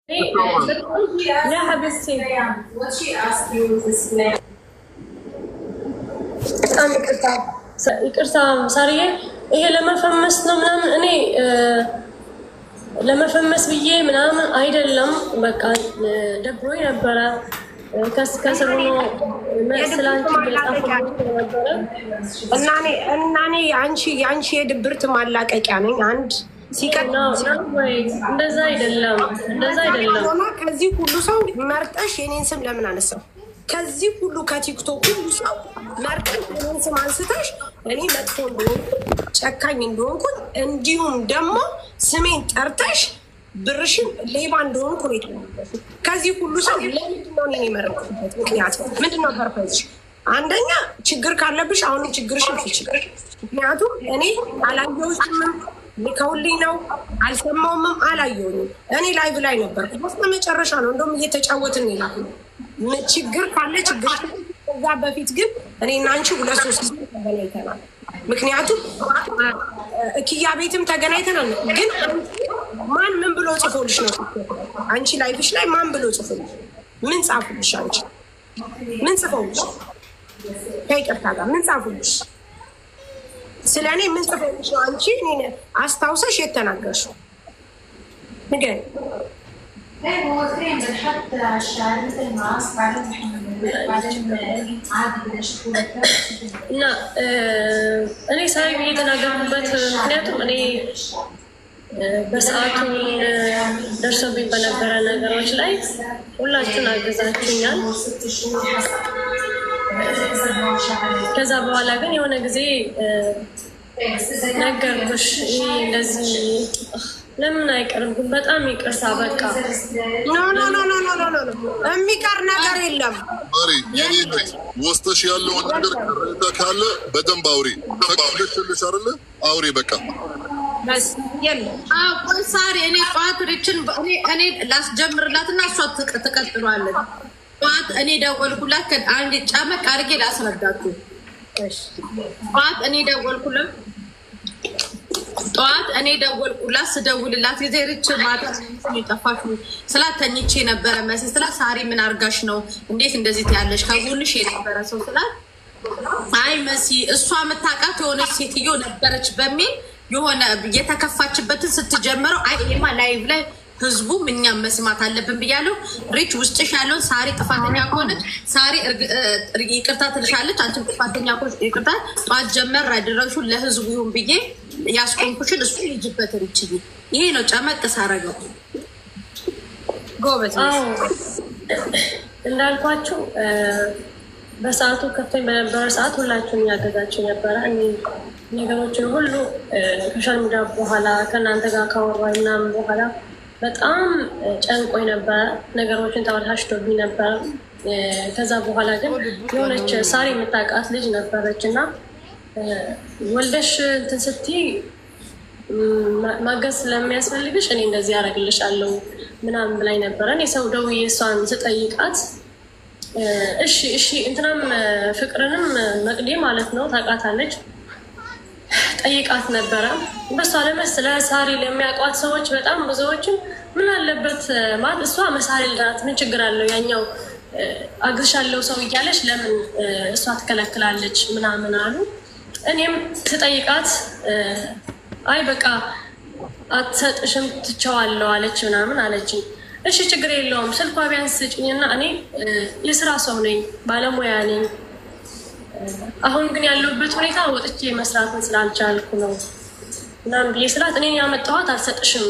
يا حبيبتي ይቅርታ ሳሪዬ፣ ይሄ ለመፈመስ ነው ምናምን እኔ ለመፈመስ ብዬ ምናምን አይደለም። በቃ ደብሮኝ ነበረ። ከስር ሆኖ መስላንቺ ነበረ እና እኔ አንቺ የድብርት ማላቀቂያ ነኝ። አንድ እንደዛ አይደለም። ከዚህ ሁሉ ሰው መርጠሽ የኔን ስም ለምን አነሳው? ከዚህ ሁሉ ከቲክቶክ ሁሉ ሰው መርጠሽ የኔን ስም አንስተሽ እኔ መጥፎ እንደሆንኩ ጨካኝ እንደሆንኩ እንዲሁም ደግሞ ስሜን ጠርተሽ ብርሽን ሌባ እንደሆንኩ ነው የተናገርኩት። ከዚህ ሁሉ ሰው ለምንድን ነው እኔን የመረጥኩበት ምክንያት ምንድን ነው? ፐርፐዝሽ አንደኛ ችግር ካለብሽ አሁንም ችግርሽን ፍቺ። ምክንያቱም እኔ አላየሁሽም፣ ልከውልኝ ነው አልሰማውምም፣ አላየሁኝም። እኔ ላይቭ ላይ ነበርኩ በስተመጨረሻ ነው እንደውም እየተጫወትን ይላል። ችግር ካለ ችግር ከዛ በፊት ግን እኔ እና አንቺ 2-3 ጊዜ ተገናኝተናል። ምክንያቱም እክያ ቤትም ተገናኝተናል። ግን ማን ምን ብሎ ጽፎልሽ ነው? አንቺ ላይፍሽ ላይ ማን ብሎ ጽፎልሽ? ምን ጻፉልሽ? አንቺ ምን ጽፎልሽ? ከይቅርታ ጋር ምን ጻፉልሽ? ስለ እኔ ምን ጽፎልሽ ነው? አንቺ እኔ አስታውሰሽ የተናገርሽው ንገሪኝ። هو كريم بنحط على الشعر مثل ماسك بعدين عادي بدنا شكوره لا እኔ ሳይብ የተናገርኩበት ምክንያቱም እኔ በሰዓቱ ደርሶብኝ በነበረ ነገሮች ላይ ሁላችሁን አገዛችሁኛል። ከዛ በኋላ ግን የሆነ ጊዜ ነገርኩሽ እንደዚህ ለምን አይቀርም? ግን በጣም ይቅርታ። በቃ የሚቀር ነገር የለም። የኔ ወስደሽ ያለውን ነገር ከረታ ካለ በደንብ አውሪ። ፈቅደሽልሽ አይደለ? አውሪ በቃ በስ የለም። ቆይ ሳሪ፣ እኔ ጠዋት ሪችን እኔ ላስጀምርላትና እሷ ትቀጥሏለች። ጠዋት እኔ ደወልኩላት አንድ ጫመቅ አድርጌ ላስረዳችሁ። ጠዋት እኔ ደወልኩላት ስደውልላት ጊዜ ሪች ማታ የጠፋሽ ስላት ተኝቼ ነበረ መሰለኝ ስላት ሳሪ ምን አርጋሽ ነው እንዴት እንደዚህ ትያለሽ? ከጎንሽ የነበረ ሰው ስላት አይ መሲ እሷ የምታውቃት የሆነች ሴትዮ ነበረች በሚል የሆነ የተከፋችበትን ስትጀምረው አይ ኤማ ላይቭ ላይ ህዝቡም እኛም መስማት አለብን ብያለሁ። ሪች ውስጥሽ ያለውን ሳሪ ጥፋተኛ ከሆነች ሳሪ ይቅርታ ትልሻለች። አንቺም ጥፋተኛ ከሆነች ይቅርታ ጠዋት ጀመር አደረግሽው ለህዝቡ ይሁን ብዬ ያስቆምኩሽን እሱ ይጅበት ሪች ይሄ ነው ጨመቅ ሳረገው ጎበዝ እንዳልኳችሁ በሰዓቱ ከፍተኝ በነበረ ሰዓት ሁላችሁም ያገዛችሁ ነበረ። እኔ ነገሮችን ሁሉ ከሶሻል ሚዲያ በኋላ ከእናንተ ጋር ካወራሁ ምናምን በኋላ በጣም ጨንቆኝ ነበረ። ነገሮችን ተወላሽቶብኝ ነበረ። ከዛ በኋላ ግን የሆነች ሳሪ የምታውቃት ልጅ ነበረች እና ወልደሽ እንትን ስትይ ማገዝ ስለሚያስፈልግሽ እኔ እንደዚህ ያደርግልሻለሁ ምናምን ብላኝ ነበረ። እኔ ሰው ደውዬ እሷን ስጠይቃት እሺ እንትናም ፍቅርንም መቅዴ ማለት ነው ታውቃታለች ጠይቃት ነበረ። በሷ ለመስለ ሳሪ ለሚያውቋት ሰዎች በጣም ብዙዎችም ምን አለበት ማለት እሷ መሳሪ ልዳት ምን ችግር አለው ያኛው አግዝሻለሁ ሰው እያለች ለምን እሷ ትከለክላለች ምናምን አሉ። እኔም ስጠይቃት አይ በቃ አትሰጥሽም ትቸዋለሁ አለች ምናምን አለችኝ። እሺ ችግር የለውም ስልኳ ቢያንስ ስጭኝና እኔ የስራ ሰው ነኝ ባለሙያ ነኝ። አሁን ግን ያለሁበት ሁኔታ ወጥቼ መስራትን ስላልቻልኩ ነው ምናምን ብዬ ስላት እኔን ያመጣኋት አልሰጥሽም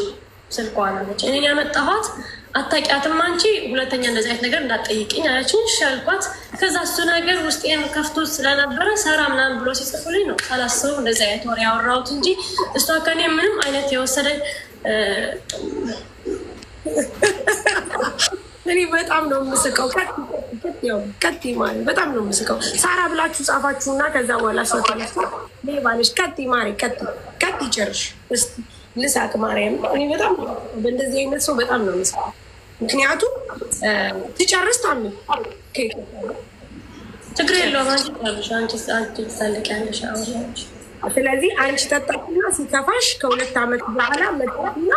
ስልኳን አለች። እኔን ያመጣኋት አታውቂያትም አንቺ ሁለተኛ እንደዚህ አይነት ነገር እንዳትጠይቅኝ አለችኝ። እሺ አልኳት። ከዛ እሱ ነገር ውስጤን ከፍቶ ስለነበረ ሰራ ምናምን ብሎ ሲጽፉልኝ ነው ሳላስበው እንደዚህ አይነት ወሬ ያወራሁት እንጂ እሷ ከኔ ምንም አይነት የወሰደ እኔ በጣም ነው የምስቀው። ቀጥ ማለት በጣም ነው የምስቀው። ሳራ ብላችሁ ጻፋችሁና ከዛ በኋላ ሰው ተነስቶ ባለሽ ቀጥ ማሪ ቀጥ ጨርሽ እስቲ ልሳቅ ማርያም። እኔ በጣም በእንደዚህ አይነት ሰው በጣም ነው የምስቀው። ምክንያቱም ትጨርስ ታምን ችግር የለውም አንቺ ትሳልቂያለሽ። ስለዚህ አንቺ ጠጣችና ሲከፋሽ ከ2 ዓመት በኋላ መጣና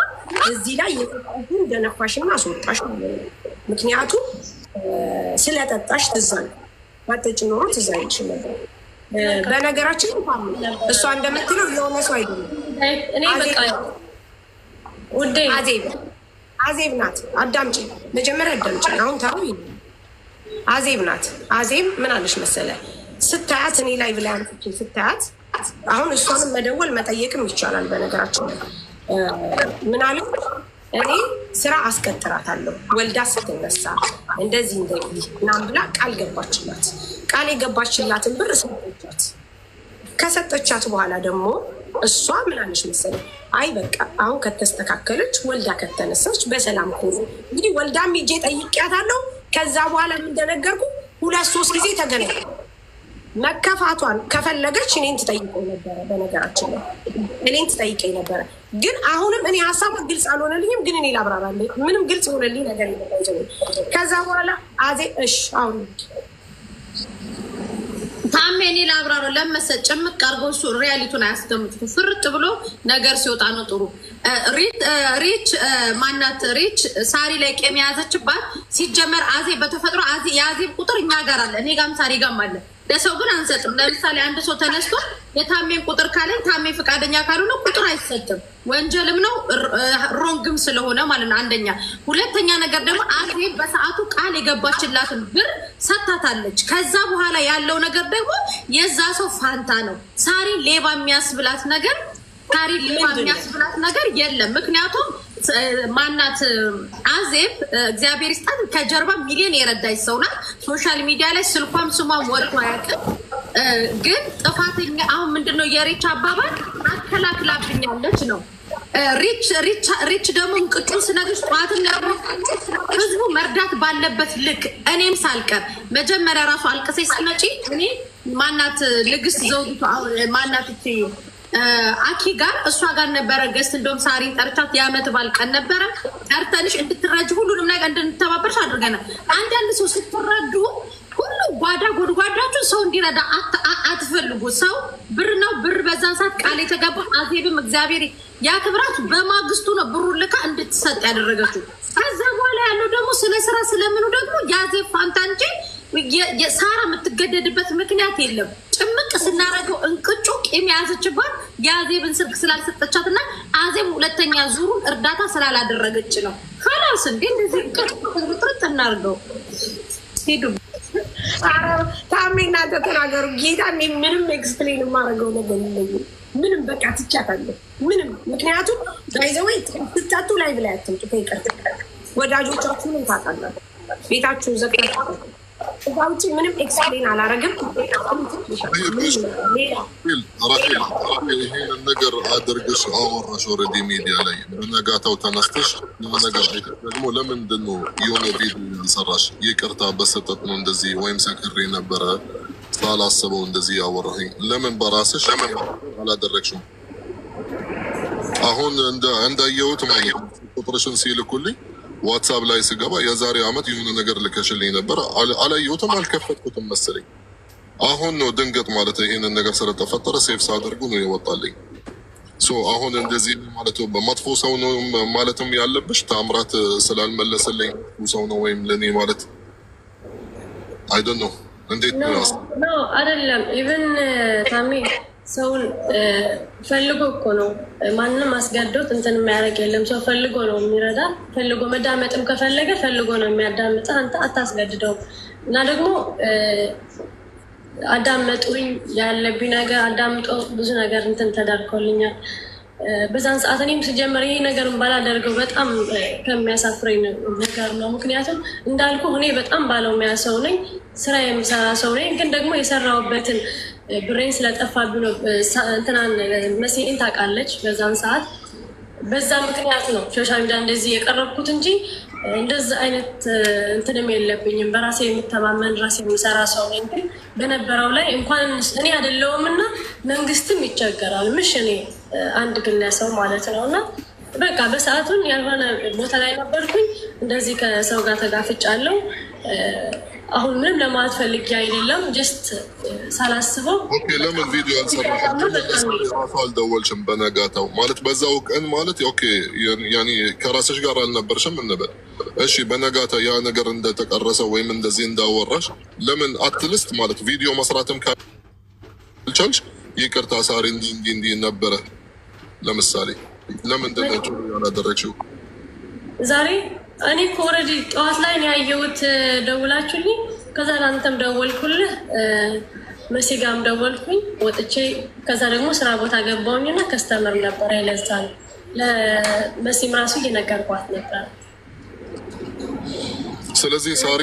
እዚህ ላይ የጠጣሽን ደነፋሽና አስወጣሽ። ምክንያቱም ስለጠጣሽ ትዛል ባጠጭ ኖሮ ትዝ አይልሽም ነበር። በነገራችን እሷ እንደምትለው የሆነ ሰው አይደለም። እኔ በቃ ውዴ አዜብ ናት። አዳምጪ፣ መጀመሪያ አዳምጪ። አሁን ታው አዜብ ናት። አዜብ ምን አለሽ መሰለ ስታያት እኔ ላይ ብላ አንቺ ስታያት አሁን እሷንም መደወል መጠየቅም ይቻላል። በነገራችን ምን አለ እኔ ስራ አስቀጥራታለሁ ወልዳ ስትነሳ እንደዚህ እንደዚህ ምናምን ብላ ቃል ገባችላት። ቃል የገባችላትን ብር ሰጠቻት። ከሰጠቻት በኋላ ደግሞ እሷ ምን አለች መሰለኝ አይ በቃ አሁን ከተስተካከለች ወልዳ ከተነሳች በሰላም ሆኖ እንግዲህ ወልዳም ሂጄ ጠይቄያታለሁ። ከዛ በኋላ ምን እንደነገርኩ 2-3 ጊዜ ተገናኘ። መከፋቷን ከፈለገች እኔን ትጠይቀኝ ነበረ። በነገራችን ላይ እኔን ትጠይቀኝ ነበረ። ግን አሁንም እኔ ሀሳብ ግልጽ አልሆነልኝም። ግን እኔ ላብራራለሁ። ምንም ግልጽ የሆነልኝ ነገር የለም። ከዛ በኋላ አዜ እሺ አሁን ታሜ እኔ ላብራራ ለመሰል ጭምቅ አድርጎ እሱ ሪያሊቱን አያስቀምጡት። ፍርጥ ብሎ ነገር ሲወጣ ነው ጥሩ። ሪች ማናት ሪች ሳሪ ላይ ቄም የያዘችባት ሲጀመር አዜ በተፈጥሮ አዜ የአዜብ ቁጥር እኛ ጋር አለ፣ እኔ ጋም ሳሪ ጋም አለ። ለሰው ግን አንሰጥም። ለምሳሌ አንድ ሰው ተነስቶ የታሜን ቁጥር ካለኝ ታሜ ፈቃደኛ ካልሆነ ቁጥር አይሰጥም። ወንጀልም ነው ሮንግም ስለሆነ ማለት ነው። አንደኛ። ሁለተኛ ነገር ደግሞ አዜብ በሰዓቱ ቃል የገባችላትን ብር ሰታታለች። ከዛ በኋላ ያለው ነገር ደግሞ የዛ ሰው ፋንታ ነው። ሳሪ ሌባ የሚያስብላት ነገር የለም። ምክንያቱም ማናት አዜብ እግዚአብሔር ይስጣት ከጀርባ ሚሊዮን የረዳች ሰው ናት። ሶሻል ሚዲያ ላይ ስልኳም ስሟም ወርቶ አያውቅም። ግን ጥፋተኛ አሁን ምንድነው የሪች አባባል አከላክላብኛለች ነው። ሪች ደግሞ እንቅጩን ስነግርሽ ጠዋትን ህዝቡ መርዳት ባለበት ልክ እኔም ሳልቀር መጀመሪያ ራሱ አልቅሰሽ ስመጪ እኔ ማናት ንግስት ዘውዲቱ ማናት አኪ ጋር እሷ ጋር ነበረ ገስት እንደውም ሳሪን ጠርቻት የዓመት በዓል ቀን ነበረ ጠርተንሽ እንድትረጅ ሁሉንም ነገር እንድንተባበርሽ አድርገናል። አንዳንድ ሰው ስትረዱ ሁሉ ጓዳ ጎድጓዳችሁ ሰው እንዲረዳ አትፈልጉ። ሰው ብር ነው። ብር በዛን ሰዓት ቃል የተገባ አዜብም እግዚአብሔር ያክብራት በማግስቱ ነው ብሩ ልካ እንድትሰጥ ያደረገችው። ከዛ በኋላ ያለው ደግሞ ስለ ስራ ስለምኑ ደግሞ የአዜብ ፋንታ እንጂ የሳራ የምትገደድበት ምክንያት የለም። ጭምቅ ስናረገው እንቅጩ ቂም የያዘችባት የአዜብን ስልክ ስላልሰጠቻት እና አዜብ ሁለተኛ ዙሩን እርዳታ ስላላደረገች ነው። ካላስ እንዴ እንደዚህ ጥርጥ እናርገው ሄዱ። ታሜ እናንተ ተናገሩ። ጌታ ምንም ኤክስፕሌን የማደርገው ነገር የለኝም። ምንም በቃ ትቻታለሁ። ምንም ምክንያቱም ባይዘወይ ትታቱ ላይ ብላ ያትምጡ ከይቀርት ወዳጆቻችሁንም ታውቃላችሁ። ቤታችሁን ዘግታችሁ እዛ ውጭ ምንም ኤክስፕሌን አላረግም። ይሄንን ነገር አድርግሽ አወራሽ ኦልሬዲ ሚዲያ ላይ በነጋታው ተነስተሽ ነገር ደግሞ ለምንድን ነው የሆነ ቪዲዮ ያልሰራሽ? ይቅርታ በሰጠት ነው እንደዚህ ወይም ሰክሬ ነበረ ሳላስበው እንደዚህ ያወራኝ ለምን በራስሽ አላደረግሽም? አሁን እንዳየሁት ማለት ቁጥርሽን ሲልኩልኝ ዋትሳፕ ላይ ስገባ የዛሬ ዓመት የሆነ ነገር ልከሽልኝ ነበር። አላየሁትም፣ አልከፈትኩትም መሰለኝ። አሁን ነው ድንገት ማለት ይሄንን ነገር ስለተፈጠረ ሴፍ ሳደርጉ ነው የወጣልኝ። አሁን እንደዚህ ማለት በመጥፎ ሰው ነው ማለትም ያለብሽ ታምራት ስላልመለሰልኝ ሰው ነው ወይም ለእኔ ማለት አይ ዶንት ኖ እንዴት ነው አይደለም። ኢቨን ታሜ ሰውን ፈልጎ እኮ ነው ማንም አስገዶት እንትን የሚያደርግ የለም። ሰው ፈልጎ ነው የሚረዳ። ፈልጎ መዳመጥም ከፈለገ ፈልጎ ነው የሚያዳምጥ። አንተ አታስገድደውም። እና ደግሞ አዳመጡኝ ያለብኝ ነገር አዳምጦ ብዙ ነገር እንትን ተዳርኮልኛል። በዛን ሰዓት እኔም ሲጀመር ይሄ ነገርን ባላደርገው በጣም ከሚያሳፍረኝ ነገር ነው። ምክንያቱም እንዳልኩ እኔ በጣም ባለሙያ ሰው ነኝ፣ ስራ የምሰራ ሰው ነኝ። ግን ደግሞ የሰራሁበትን ብሬን ስለጠፋብኝ ነው። እንትናን መሲን ታውቃለች። በዛን ሰዓት በዛ ምክንያት ነው ሶሻል ሚዲያ እንደዚህ የቀረብኩት እንጂ እንደዚህ አይነት እንትንም የለብኝም። በራሴ የምተማመን ራሴ የሚሰራ ሰው ነኝ። ግን በነበረው ላይ እንኳን እኔ አይደለሁም እና መንግስትም ይቸገራል። ምሽ እኔ አንድ ግለሰው ማለት ነው። እና በቃ በሰዓቱን ያልሆነ ቦታ ላይ ነበርኩኝ። እንደዚህ ከሰው ጋር ተጋፍጫለሁ። አሁን ምንም ለማለት ፈልጌ አይደለም። ጀስት ሳላስበው ኦኬ። ለምን ቪዲዮ አልሰራሽም? አልደወልሽም በነጋታው ማለት በዛው ቀን ማለት ኦኬ፣ ያኔ ከራስሽ ጋር አልነበርሽም እንበል። እሺ በነጋታ ያ ነገር እንደተቀረሰ ወይም እንደዚህ እንዳወራሽ ለምን አትልስት ማለት ቪዲዮ መስራትም ካልቻልሽ ይቅርታ ሳሪ እንዲህ ነበረ ለምሳሌ ለምንድን ነው ያላደረግሽው? ዛሬ እኔ እኮ ኦልሬዲ ጠዋት ላይ ነው ያየሁት ደውላችሁልኝ። ከዛ ለአንተም ደወልኩልህ መሲ ጋርም ደወልኩኝ ወጥቼ። ከዛ ደግሞ ስራ ቦታ ገባሁኝና ከስተመር ነበር አይለዛ ነው ለመሲም ራሱ እየነገርኳት ነበር። ስለዚህ ሳሪ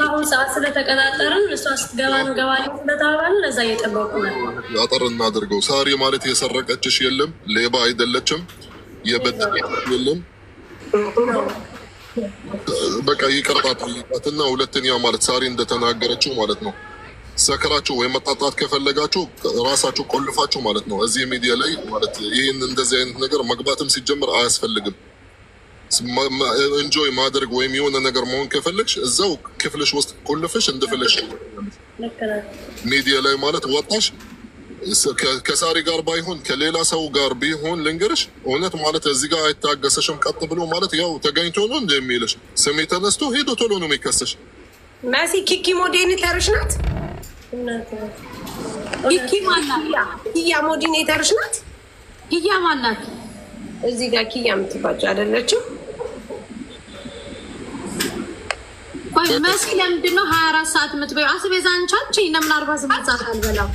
አሁን ሰዓት ስለተቀጣጠርን እሷ ስትገባ እንገባለን ስለተባባልን ለዛ እየጠበቁ ነው። አጠር እናድርገው። ሳሪ ማለት የሰረቀችሽ የለም፣ ሌባ አይደለችም፣ የበደለች የለም። በቃ ይቅርታ ጠይቃትና ሁለተኛ ማለት ሳሪ እንደተናገረችው ማለት ነው ሰከራችሁ ወይም መጣጣት ከፈለጋችሁ ራሳችሁ ቆልፋችሁ ማለት ነው እዚህ ሚዲያ ላይ ማለት ይህን እንደዚህ አይነት ነገር መግባትም ሲጀምር አያስፈልግም። እንጆይ ማድረግ ወይም የሆነ ነገር መሆን ከፈለግሽ እዛው ክፍልሽ ውስጥ ቆልፈሽ እንደፈለግሽ ሚዲያ ላይ ማለት ወጣሽ ከሳሪ ጋር ባይሆን ከሌላ ሰው ጋር ቢሆን ልንገርሽ እውነት ማለት እዚህ ጋር አይታገሰሽም። ቀጥ ብሎ ማለት ያው ተገኝቶ ነው እንደሚልሽ ስሜ ተነስቶ ሄዶ ቶሎ ነው የሚከሰሽ። መሲ ኪኪ ሞዴሬተርሽ ናት። ኪኪ ማናት? ኪያ ሞዴሬተርሽ ናት። ኪያ ማናት? እዚህ ጋር ኪያ የምትባጭ አይደለችም? ቆይ መሲ ለምንድን ነው 24 ሰዓት የምትበይው? አስቤዛ አንቺ ለምን 48 ሰዓት አልበላም?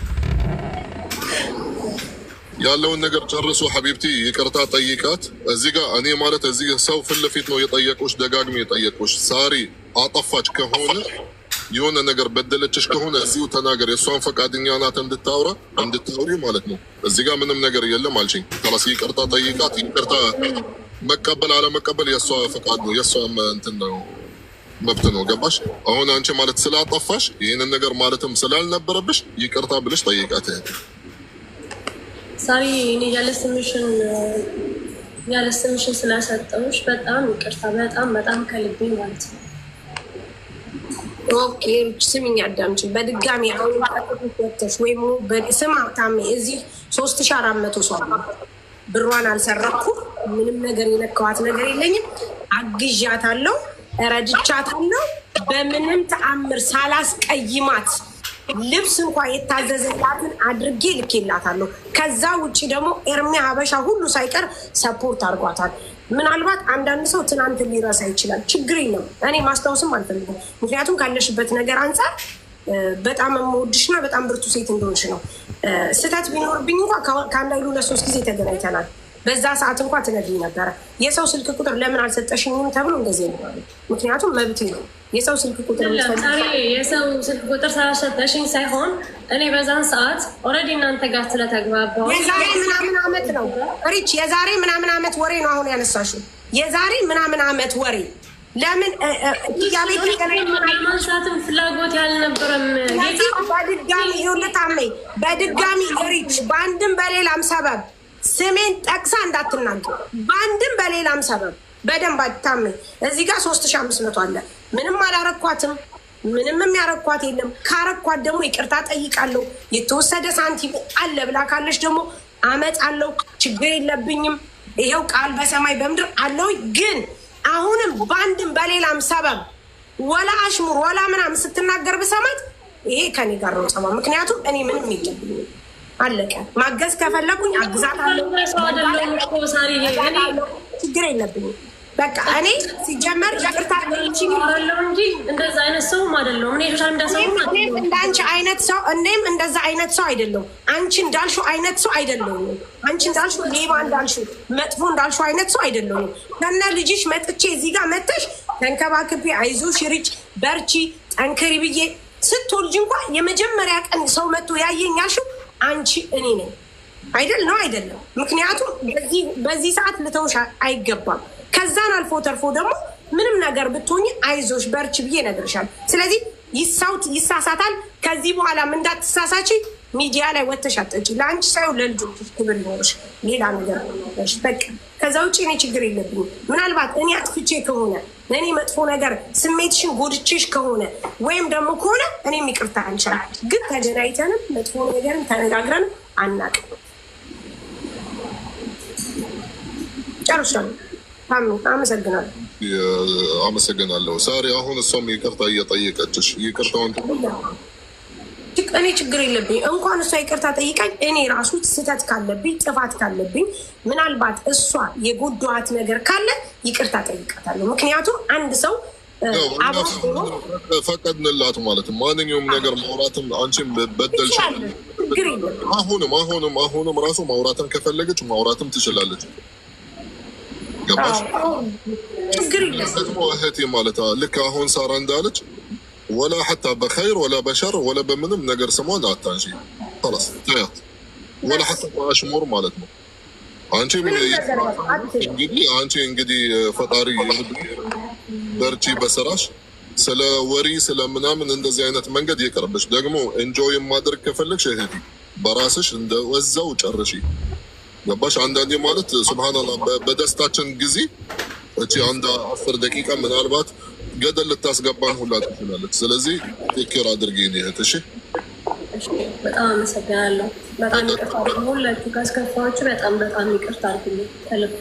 ያለውን ነገር ጨርሶ ሀቢብቲ ይቅርታ ጠይቃት። እዚህ ጋር እኔ ማለት እዚህ ሰው ፊት ለፊት ነው የጠየቁሽ፣ ደጋግሜ የጠየቁሽ። ሳሪ አጠፋች ከሆነ የሆነ ነገር በደለችሽ ከሆነ እዚሁ ተናገር። የእሷን ፈቃደኛ ናት እንድታውሪ ማለት ነው። እዚህ ጋር ምንም ነገር የለም አልሽኝ። ከላስ ይቅርታ ጠይቃት። ይቅርታ መቀበል አለመቀበል የእሷ ፈቃድ ነው፣ የእሷ እንትን ነው፣ መብት ነው። ገባሽ? አሁን አንቺ ማለት ስላጠፋሽ ይህንን ነገር ማለትም ስላልነበረብሽ ይቅርታ ብለሽ ጠይቃት። ሳሪ እኔ ያለ ስምሽን ስላሰጠሁሽ በጣም ይቅርታ፣ በጣም ከልቤ ማለት ነው። ኦኬ ስሚኝ፣ አዳምጪ። በድጋሚ አሁን ወጥተሽ ወይም ስማ ታሜ እዚህ 3400 ሰው ብሯን አልሰረኩም። ምንም ነገር የነካዋት ነገር የለኝም። አግዣታለሁ፣ ረድቻታለሁ። በምንም ተአምር ሳላስቀይማት ልብስ እንኳ የታዘዘላትን አድርጌ ልኬላታለሁ። ከዛ ውጭ ደግሞ ኤርሚ ሀበሻ ሁሉ ሳይቀር ሰፖርት አድርጓታል። ምናልባት አንዳንድ ሰው ትናንት ሊረሳ ይችላል። ችግር የለም። እኔ ማስታወስም አልፈልግም። ምክንያቱም ካለሽበት ነገር አንጻር በጣም የምወድሽና በጣም ብርቱ ሴት እንደሆንሽ ነው። ስህተት ቢኖርብኝ እንኳ ከአንድ አይሉ ለ3 ጊዜ ተገናኝተናል። በዛ ሰዓት እንኳ ትነግሪኝ ነበረ። የሰው ስልክ ቁጥር ለምን አልሰጠሽኝም ተብሎ እንደዚህ ነው። ምክንያቱም መብት ነው የሰው ስልክ ቁጥር። የሰው ስልክ ቁጥር ስላልሰጠሽኝ ሳይሆን እኔ በዛን ሰዓት ኦልሬዲ እናንተ ጋር ስለተግባባሁ የዛሬ ምናምን ዓመት ነው ሪች፣ የዛሬ ምናምን ዓመት ወሬ ነው አሁን ያነሳሽው። የዛሬ ምናምን ዓመት ወሬ ለምን ማንሳትም ፍላጎት ያልነበረም በድጋሚ ይውልታሜ በድጋሚ ሪች በአንድም በሌላም ሰበብ ስሜን ጠቅሳ እንዳትናገር። በአንድም በሌላም ሰበብ በደንብ አታሜ። እዚህ ጋር 3500 አለ። ምንም አላረኳትም። ምንም የሚያረኳት የለም። ካረኳት ደግሞ ይቅርታ ጠይቃለሁ። የተወሰደ ሳንቲም አለ ብላ ካለች ደግሞ አመጣለሁ። ችግር የለብኝም። ይኸው ቃል በሰማይ በምድር አለው። ግን አሁንም በአንድም በሌላም ሰበብ ወላ አሽሙር ወላ ምናምን ስትናገር ብሰማት ይሄ ከኔ ጋር ነው ጸባ። ምክንያቱም እኔ ምንም የለብኝም። አለቀ። ማገዝ ከፈለጉኝ አግዛታለሁ። ችግር የለብኝም። በቃ እኔ ሲጀመር ይቅርታ እንጂ እንደዛ አይነት ሰውም አይደለሁም። እኔም እንዳንቺ አይነት ሰው እኔም እንደዛ አይነት ሰው አይደለሁም። አንቺ እንዳልሽው አይነት ሰው አይደለሁም። አንቺ እንዳልሽው ሌባ እንዳልሽው መጥፎ እንዳልሽው አይነት ሰው አይደለሁም። ከነ ልጅሽ መጥቼ እዚህ ጋር መጥተሽ ተንከባክቤ አይዞሽ ሪች በርቺ ጠንክሪ ብዬ ስትወልጂ እንኳን የመጀመሪያ ቀን ሰው መጥቶ ያየኝ ያልሽው አንቺ እኔ ነኝ አይደል? ነው አይደለም? ምክንያቱም በዚህ ሰዓት ልተውሽ አይገባም። ከዛን አልፎ ተርፎ ደግሞ ምንም ነገር ብትሆኝ አይዞሽ በርች ብዬ እነግርሻለሁ። ስለዚህ ይሳሳታል። ከዚህ በኋላም እንዳትሳሳች ሚዲያ ላይ ወጥተሽ አትጠጪ። ለአንቺ ሳይሆን ለልጆችሽ ክብር ይኖርሽ። ሌላ ነገር ነሽ በቃ። ከዛ ውጭ እኔ ችግር የለብኝም። ምናልባት እኔ አጥፍቼ ከሆነ ለእኔ መጥፎ ነገር ስሜትሽን ጎድቼሽ ከሆነ ወይም ደግሞ ከሆነ እኔም ይቅርታ አንችላል። ግን ተገናኝተንም መጥፎ ነገርም ተነጋግረንም አናውቅም። ጨርሻለሁ። አመሰግናለሁ። አመሰግናለሁ ሳሪ። አሁን እሷም ይቅርታ እየጠየቀችሽ ይቅርታውን እኔ ችግር የለብኝ እንኳን እሷ ይቅርታ ጠይቃኝ እኔ ራሱ ስህተት ካለብኝ ጥፋት ካለብኝ ምናልባት እሷ የጎዳዋት ነገር ካለ ይቅርታ ጠይቃታለሁ። ምክንያቱም አንድ ሰው ፈቀድንላት ማለት ማንኛውም ነገር ማውራትም አንቺም በደልሽ አሁንም ራሱ ማውራትን ከፈለገች ማውራትም ትችላለች። ገባሽ? ደግሞ እህቴ ማለት ልክ አሁን ሳራ እንዳለች ወላ ሐታ በኸይር ወላ በሸር ወላ በምንም ነገር ስሟን አታንሺ። خلاص ታያት ወላ ሐታ በአሽሙር ማለት ነው። አንቺ እንግዲህ ፈጣሪ በርቺ በስራሽ። ስለ ወሪ ስለ ምናምን እንደዚህ አይነት መንገድ ይቀርብሽ። ደግሞ ኢንጆይ ማድረግ ከፈለግሽ እህቴ በራስሽ እንደወዛው ጨርሺ። ገባሽ? አንዳንዴ ማለት ሱብሃንአላህ በደስታችን ጊዜ እቺ አንድ 10 ደቂቃ ምናልባት ገደል ልታስገባን ሁላ ትችላለች። ስለዚህ ቴክር አድርጊ እህት። እሺ በጣም አመሰግናለሁ። በጣም ይቅርታ ሁላችሁ ካስከፋችሁ በጣም ይቅርታ አድርጉልኝ።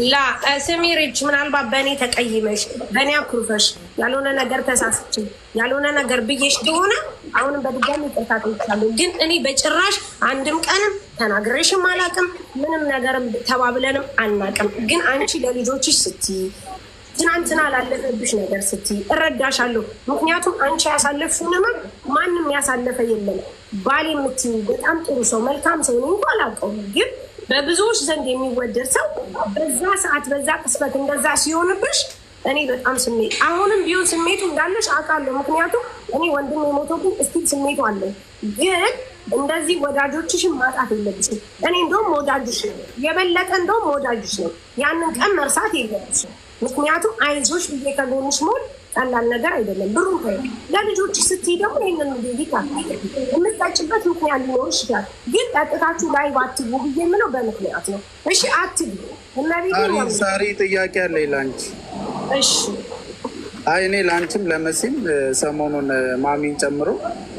ላ ስሚሪች ምናልባት በእኔ ተቀይመሽ በእኔ አኩርፈሽ ያልሆነ ነገር ተሳስች ያልሆነ ነገር ብዬሽ ከሆነ አሁንም በድጋሚ ይቅርታ ጠይቃለሁ። ግን እኔ በጭራሽ አንድም ቀንም ተናግሬሽም አላውቅም፣ ምንም ነገርም ተባብለንም አናውቅም። ግን አንቺ ለልጆችሽ ስትይ ትናንትና ላለፈብሽ ነገር ስትይ እረዳሻለሁ። ምክንያቱም አንቺ ያሳለፍሽውን ማንም ያሳለፈ የለም። ባል የምትይው በጣም ጥሩ ሰው መልካም ሰው ነው እንኳን አላውቀውም፣ ግን በብዙዎች ዘንድ የሚወደድ ሰው በዛ ሰዓት በዛ ቅስበት እንደዛ ሲሆንብሽ እኔ በጣም ስሜት አሁንም ቢሆን ስሜቱ እንዳለሽ አውቃለሁ። ምክንያቱም እኔ ወንድም የሞተብኝ እስቲል ስሜቱ አለኝ። ግን እንደዚህ ወዳጆችሽን ማጣት የለብሽም። እኔ እንደውም ወዳጅሽ ነው የበለጠ እንደውም ወዳጅሽ ነው። ያንን ቀን መርሳት የለብሽም። ምክንያቱም አይዞሽ ብዬ ከጎንሽ መሆን ቀላል ነገር አይደለም። ብሩን ታይ ለልጆች ስትይ ደግሞ ይህንን ጌታ የምትጠጭበት ምክንያት ሊኖር ይችላል። ግን ጠጥታችሁ ላይ ባትጉ ብዬ የምለው በምክንያት ነው። እሺ አትጉ። ሳሪ ጥያቄ አለኝ ላንቺ። እሺ አይ እኔ ላንቺም ለመሲም ሰሞኑን ማሚን ጨምሮ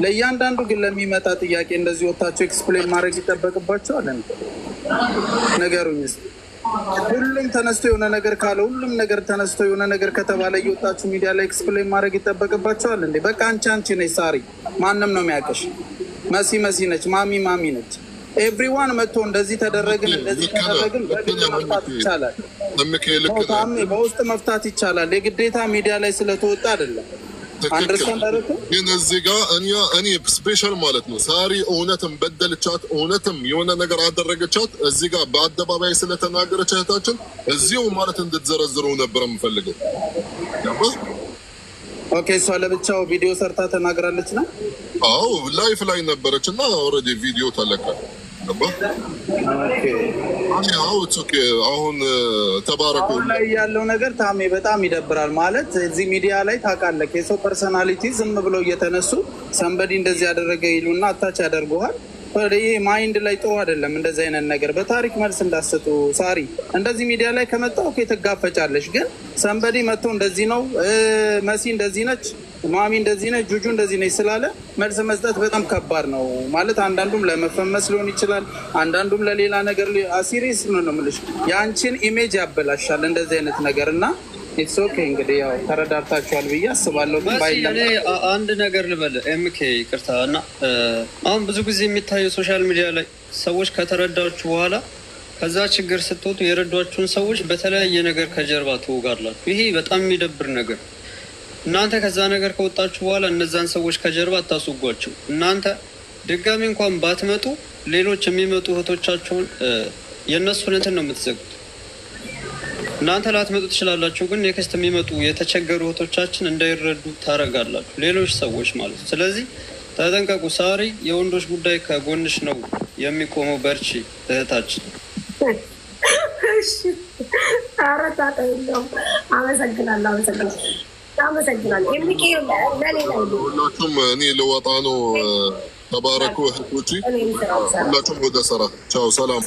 ለእያንዳንዱ ግን ለሚመጣ ጥያቄ እንደዚህ ወታችሁ ኤክስፕሌን ማድረግ ይጠበቅባቸዋል። ነገሩኝ እስኪ ሁሉም ተነስቶ የሆነ ነገር ካለ ሁሉም ነገር ተነስቶ የሆነ ነገር ከተባለ እየወጣችሁ ሚዲያ ላይ ኤክስፕሌን ማድረግ ይጠበቅባቸዋል እንዴ? በቃ አንቺ ነች ሳሪ፣ ማንም ነው የሚያውቅሽ። መሲ ነች፣ ማሚ ነች። ኤቭሪዋን መጥቶ እንደዚህ ተደረግን በግድ መፍታት ይቻላል፣ በውስጥ መፍታት ይቻላል። የግዴታ ሚዲያ ላይ ስለተወጣ አይደለም። ግን እዚህ ጋር እኔ ስፔሻል ማለት ነው ሳሪ እውነትም በደልቻት እውነትም የሆነ ነገር አደረገቻት እዚህ ጋር በአደባባይ ስለተናገረች እህታችን እዚሁ ማለት እንድትዘረዝሩ ነበር የምፈልገው። ኦኬ እሷ ለብቻው ቪዲዮ ሰርታ ተናግራለች ነው? አዎ ላይፍ ላይ ነበረች እና ኦልሬዲ ቪዲዮ ተለቀ። አሁን ተባረኩ። አሁን ላይ ያለው ነገር ታሜ በጣም ይደብራል። ማለት እዚህ ሚዲያ ላይ ታውቃለህ የሰው ፐርሰናሊቲ ዝም ብሎ እየተነሱ ሰንበዲ እንደዚህ ያደረገ ይሉና አታች ያደርገዋል። ይሄ ማይንድ ላይ ጥሩ አይደለም። እንደዚህ አይነት ነገር በታሪክ መልስ እንዳሰጡ ሳሪ እንደዚህ ሚዲያ ላይ ከመጣው ትጋፈጫለሽ። ግን ሰንበዲ መጥቶ እንደዚህ ነው መሲ እንደዚህ ነች ማሚ እንደዚህ ነች ጁጁ እንደዚህ ነች ስላለ መልስ መስጠት በጣም ከባድ ነው። ማለት አንዳንዱም ለመፈመስ ሊሆን ይችላል፣ አንዳንዱም ለሌላ ነገር ሲሪየስ ነው የምልሽ። የአንቺን ኢሜጅ ያበላሻል እንደዚህ አይነት ነገር እና ኢትስ ኦኬ እንግዲህ ያው ተረዳርታችኋል ብዬ አስባለሁ። ግን ባይለም አንድ ነገር ልበል ኤምኬ ይቅርታ እና አሁን ብዙ ጊዜ የሚታየው ሶሻል ሚዲያ ላይ ሰዎች ከተረዳችሁ በኋላ ከዛ ችግር ስትወጡ የረዷችሁን ሰዎች በተለያየ ነገር ከጀርባ ትወጋላችሁ። ይሄ በጣም የሚደብር ነገር። እናንተ ከዛ ነገር ከወጣችሁ በኋላ እነዛን ሰዎች ከጀርባ አታስወጓቸው። እናንተ ድጋሚ እንኳን ባትመጡ ሌሎች የሚመጡ እህቶቻቸውን የእነሱን እንትን ነው የምትዘጉት። እናንተ ላትመጡ ትችላላችሁ፣ ግን ኔክስት የሚመጡ የተቸገሩ እህቶቻችን እንዳይረዱ ታረጋላችሁ፣ ሌሎች ሰዎች ማለት ነው። ስለዚህ ተጠንቀቁ። ሳሪ የወንዶች ጉዳይ ከጎንሽ ነው የሚቆመው። በርቺ እህታችን። ሁላችሁም እኔ ልወጣ ነው። ተባረኩ እህቶቼ፣ ሁላችሁም ወደ ስራ። ቻው፣ ሰላም።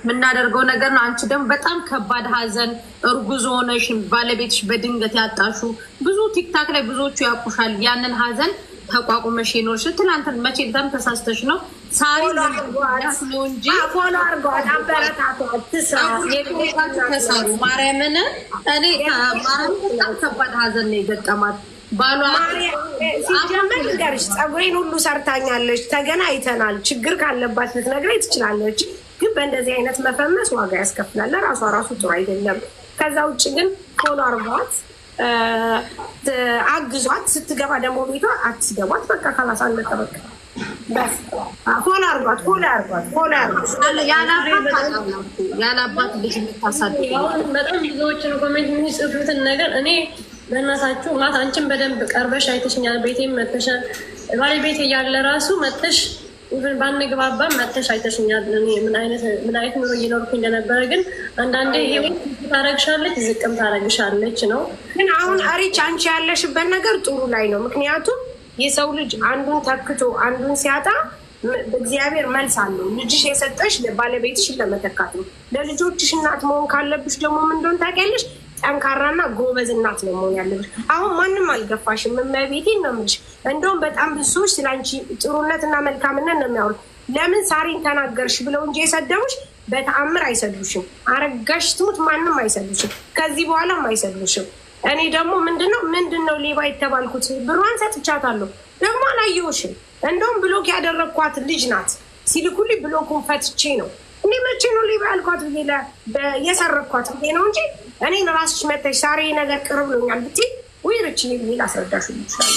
የምናደርገው ነገር ነው። አንቺ ደግሞ በጣም ከባድ ሀዘን እርጉዝ ሆነሽ ባለቤትሽ በድንገት ያጣሹ ብዙ ቲክታክ ላይ ብዙዎቹ ያውቁሻል። ያንን ሀዘን ተቋቁመሽ የኖርሽ ትናንትን መቼ በጣም ተሳስተሽ ነው ሳሪ ነው እንጂ ፎሎ አርጓት አበረታቷት ተሰሩ ማርያምን እኔ ማርያም በጣም ከባድ ሀዘን ነው የገጠማት። ባሏ ሲጀመር ንገርሽ ፀጉሬን ሁሉ ሰርታኛለች፣ ተገናኝተናል። ችግር ካለባት ልትነግረኝ ትችላለች። ግን በእንደዚህ አይነት መፈመስ ዋጋ ያስከፍላል። ራሷ ራሱ ጥሩ አይደለም። ከዛ ውጭ ግን ፎሎ አርጓት፣ አግዟት። ስትገባ ደግሞ ቤቷ አትስገቧት። በቃ ካላሳለቀ በቃ ፎሎ አርጓት፣ ፎሎ አርጓት፣ ፎሎ አርጓት። ያላባት ልጅ የምታሳድግ በጣም ብዙዎችን ኮሜንት የሚጽፉትን ነገር እኔ በእናታችሁ ማት አንቺን በደንብ ቀርበሽ አይተሽኛል። ቤቴም መተሻል ባለቤት እያለ ራሱ መተሽ ባንግባባም መተሽ አይተሽኛል። ምን አይነት ኑሮ እየኖርኩ እንደነበረ ግን አንዳንዴ ህይወት ታረግሻለች፣ ዝቅም ታረግሻለች ነው። ግን አሁን አሪች አንቺ ያለሽበት ነገር ጥሩ ላይ ነው። ምክንያቱም የሰው ልጅ አንዱን ተክቶ አንዱን ሲያጣ እግዚአብሔር መልስ አለው። ልጅሽ የሰጠሽ ባለቤትሽን ለመተካት ነው። ለልጆችሽ እናት መሆን ካለብሽ ደግሞ ምን እንደሆነ ታውቂያለሽ። ጠንካራና ጎበዝ እናት ነው መሆን ያለብሽ። አሁን ማንም አልገፋሽም። እመቤቴን ነው የምልሽ። እንደውም በጣም ብዙ ሰዎች ስለ አንቺ ጥሩነትና መልካምነት ነው የሚያወሩት። ለምን ሳሪን ተናገርሽ ብለው እንጂ የሰደቡሽ በተአምር አይሰዱሽም። አረጋሽ ትሙት ማንም አይሰዱሽም። ከዚህ በኋላም አይሰዱሽም። እኔ ደግሞ ምንድነው ሌባ የተባልኩት? ብሯን ሰጥቻታለሁ። ደግሞ አላየሁሽም። እንደውም ብሎክ ያደረግኳት ልጅ ናት። ሲልኩልኝ ብሎኩን ፈትቼ ነው። እኔ መቼ ነው ሌባ ያልኳት ብዬ የሰረኳት ብዬ ነው እንጂ እኔን ራስሽ መተሽ ሳሪ ነገር ቅር ብሎኛል ብትይ ወይ ርች ብዬ ላስረዳሽ ይችላል።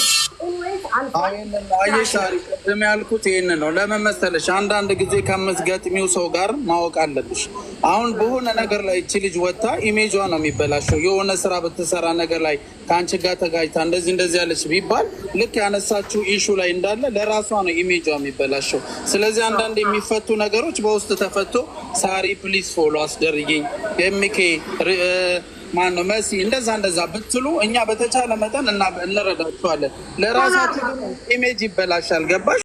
አየሻሪ ቅድም ያልኩት ይህንን ነው። ለምን መሰለሽ? አንዳንድ ጊዜ ከምትገጥሚው ሰው ጋር ማወቅ አለብሽ። አሁን በሆነ ነገር ላይ እቺ ልጅ ወጥታ ኢሜጇ ነው የሚበላሸው። የሆነ ስራ በተሰራ ነገር ላይ ከአንቺ ጋር ተጋጅታ እንደዚህ ያለች ቢባል ልክ ያነሳችው ኢሹ ላይ እንዳለ ለራሷ ነው ኢሜጇ የሚበላሸው። ስለዚህ አንዳንድ የሚፈቱ ነገሮች በውስጥ ተፈቶ ሳሪ ፕሊዝ ፎሎ አስደርጊኝ ኤምኬ ማነው መሲ እንደዛ ብትሉ እኛ በተቻለ መጠን እንረዳችኋለን። ለራሳችሁ ኢሜጅ ይበላሻል። ገባሽ?